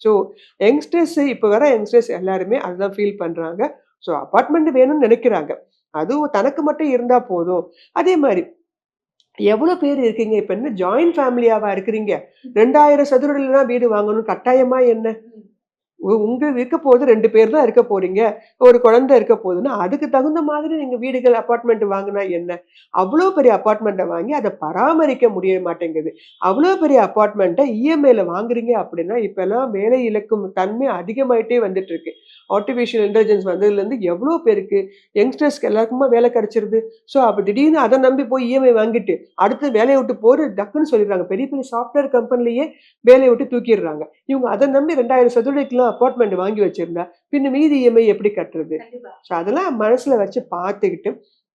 So youngsters இப்போ வர youngsters எல்லாருமே அதுதான் ஃபீல் பண்றாங்க. ஸோ அபார்ட்மெண்ட் வேணும்னு நினைக்கிறாங்க. அதுவும் தனக்கு மட்டும் இருந்தா போதும். அதே மாரி எவ்வளோ பேர் இருக்கீங்க? இப்ப என்ன ஜாயிண்ட் ஃபேமிலியாவா இருக்கிறீங்க? 2000 சதுர அடில தான் வீடு வாங்கணும் கட்டாயமா என்ன? உங்க இருக்க போது 2 பேர் தான் இருக்க போறீங்க. ஒரு குழந்தை இருக்க போதுன்னா, அதுக்கு தகுந்த மாதிரி நீங்க வீடுகள், அபார்ட்மெண்ட் வாங்குனா என்ன? அவ்ளோ பெரிய அபார்ட்மெண்ட்ட வாங்கி அத பராமரிக்க முடிய மாட்டேங்குது. அவ்ளோ பெரிய அபார்ட்மெண்ட்ட இஎம்ஐல வாங்குறீங்க அப்படின்னா, இப்பல்லாம் வேலை இழக்கும் தன்மை அதிகமாயிட்டே வந்துட்டு இருக்கு. ஆர்டிபிஷியல் இன்டெலிஜென்ஸ் வந்ததுலேருந்து எவ்ளோ பேருக்கு யங்ஸ்டர்ஸ்க்கு எல்லாருக்குமா வேலை கிடைச்சிருது. ஸோ, அப்ப திடீர்னு அத நம்பி போய் இஎம்ஐ வாங்கிட்டு, அடுத்து வேலைய விட்டு போரு டக்குன்னு சொல்லிடுறாங்க. பெரிய பெரிய சாஃப்ட்வேர் கம்பெனிலயே வேலைய விட்டு தூக்கிடுறாங்க. இவங்க அத நம்பி 2000 சதுரடிக்குலாம் அபார்ட்மெண்ட் வாங்கி வச்சிருந்தா, பின்ன மீதி இஎம்ஐ எப்படி கட்டுறது? ஸோ அதெல்லாம் மனசுல வச்சு பார்த்துக்கிட்டு,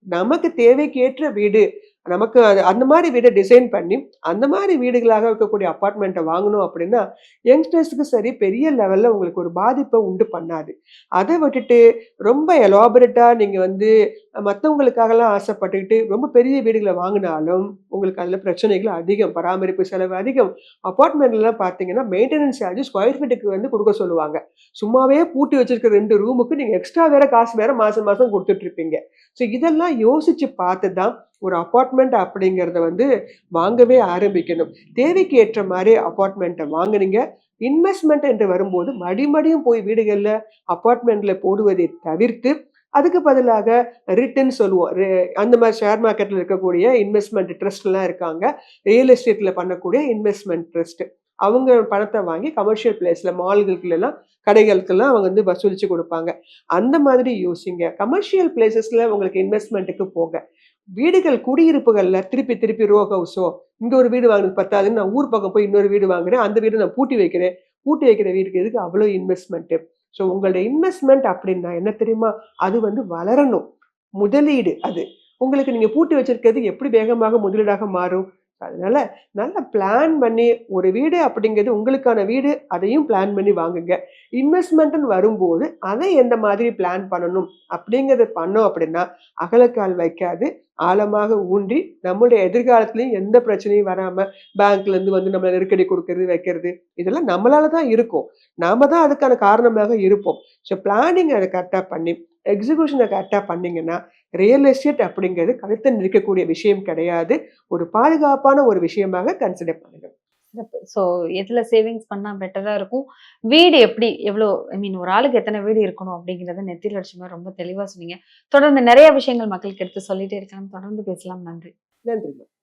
நமக்கு தேவைக்கு ஏற்ற வீடு, நமக்கு அது அந்த மாரி வீட டிசைன் பண்ணி, அந்த மாரி வீடுகளாக இருக்கக்கூடிய அபார்ட்மெண்ட்ட வாங்கணும் அப்படின்னா, யங்ஸ்டர்ஸ்க்கு சரி பெரிய லெவல்ல உங்களுக்கு ஒரு பாதிப்ப உண்டு பண்ணாது. அத விட்டுட்டு ரொம்ப எலாபரேட்டா நீங்க வந்து மத்தவங்களுக்காகலாம் ஆசைப்பட்டுக்கிட்டு, ரொம்ப பெரிய வீடுகள வாங்குனாலும், உங்களுக்கு அதுல பிரச்சனைகள் அதிகம். பராமரிப்பு செலவு அதிகம். அபார்ட்மெண்ட்லலாம் பார்த்தீங்கன்னா, மெயின்டனன்ஸ் சார்ஜ் ஸ்கொயர் ஃபீட்டுக்கு வந்து குடுக்க சொல்லுவாங்க. சும்மாவே பூட்டி வச்சிருக்க 2 ரூமுக்கு நீங்க எக்ஸ்ட்ரா வேற காசு வேற மாசம் மாசம் குடுத்துட்டு இருப்பீங்க. ஸோ இதெல்லாம் யோசிச்சு பார்த்து தான் ஒரு அபார்ட்மெண்ட் அப்படிங்கிறத வந்து வாங்கவே ஆரம்பிக்கணும். தேவைக்கு ஏற்ற மாரி அபார்ட்மெண்ட்ட வாங்குனீங்க. இன்வெஸ்ட்மென்ட் என்று வரும்போது மறுபடியும் போய் வீடுகள்ல, அபார்ட்மெண்ட்ல போடுவதை தவிர்த்து, அதுக்கு பதிலாக ரிட்ன்னு சொல்லுவோம். அந்த மாரி ஷேர் மார்க்கெட்ல இருக்கக்கூடிய இன்வெஸ்ட்மென்ட் ட்ரஸ்ட்லாம் இருக்காங்க. ரியல் எஸ்டேட்ல பண்ணக்கூடிய இன்வெஸ்ட்மென்ட் ட்ரஸ்ட். அவங்க பணத்த வாங்கி கமர்ஷியல் பிளேஸ்ல மால்களுக்குலாம் கடைகளுக்கெல்லாம் அவங்க வந்து வசூலிச்சு குடுப்பாங்க. அந்த மாதிரி யோசிங்க. கமர்ஷியல் பிளேஸஸ்ல உங்களுக்கு இன்வெஸ்ட்மென்ட்க்கு போங்க. வீடுகள் குடியிருப்புகள்ல திருப்பி திருப்பி ரோ ஹவுஸோ, இங்க ஒரு வீடு வாங்குனது பத்தாதுன்னு நான் ஊர் பக்கம் போய் இன்னொரு வீடு வாங்குறேன். அந்த வீட நான் பூட்டி வைக்கிறேன். பூட்டி வைக்கிற வீட்டுக்கு எதுக்கு அவ்வளோ இன்வெஸ்ட்மென்ட்? ஸோ உங்களுடைய இன்வெஸ்ட்மென்ட் அப்படின்னா என்ன தெரியுமா? அது வந்து வளரணும். முதலீடு அது. உங்களுக்கு நீங்க பூட்டி வச்சிருக்கிறது எப்படி வேகமாக முதலீடாக மாறும்? அதனால நல்லா பிளான் பண்ணி ஒரு வீடு அப்படிங்கிறது உங்களுக்கான வீடு, அதையும் பிளான் பண்ணி வாங்குங்க. இன்வெஸ்ட்மென்ட்ன்னு வரும்போது, அதை எந்த மாதிரி பிளான் பண்ணணும் அப்படிங்கிறத பண்ணோம் அப்படின்னா, அகலக்கால் வைக்காது. ஆழமாக ஊன்றி, நம்முடைய எதிர்காலத்திலயும் எந்த பிரச்சனையும் வராம, பேங்க்லேருந்து வந்து நம்மள நெருக்கடி குடுக்கறது, வைக்கிறது, இதெல்லாம் நம்மளால தான் இருக்கும். நாம தான் அதுக்கான காரணமாக இருப்போம். ஸோ பிளானிங் அத கரெக்ட்டா பண்ணி, எக்ஸிகியூஷன கரெக்ட்டா பண்ணீங்கன்னா, ரியல் எஸ்டேட் அப்படிங்கிறது கழுத்த நெரிக்கக்கூடிய விஷயம் கிடையாது. ஒரு பாதுகாப்பான ஒரு விஷயமாக கன்சிடர் பண்ணுங்க. சிறப்பு. ஸோ எதுல சேவிங்ஸ் பண்ணா பெட்டரா இருக்கும்? வீடு எப்படி எவ்வளோ ஐ மீன் ஒரு ஆளுக்கு எத்தன வீடு இருக்கணும் அப்படிங்கிறத நெத்தியில அடிச்ச மாரி ரொம்ப தெளிவா சொன்னீங்க. தொடர்ந்து நெறைய விஷயங்கள் மக்களுக்கு எடுத்து சொல்லிட்டே இருக்கலாம். தொடர்ந்து பேசலாம். நன்றி. நன்றி.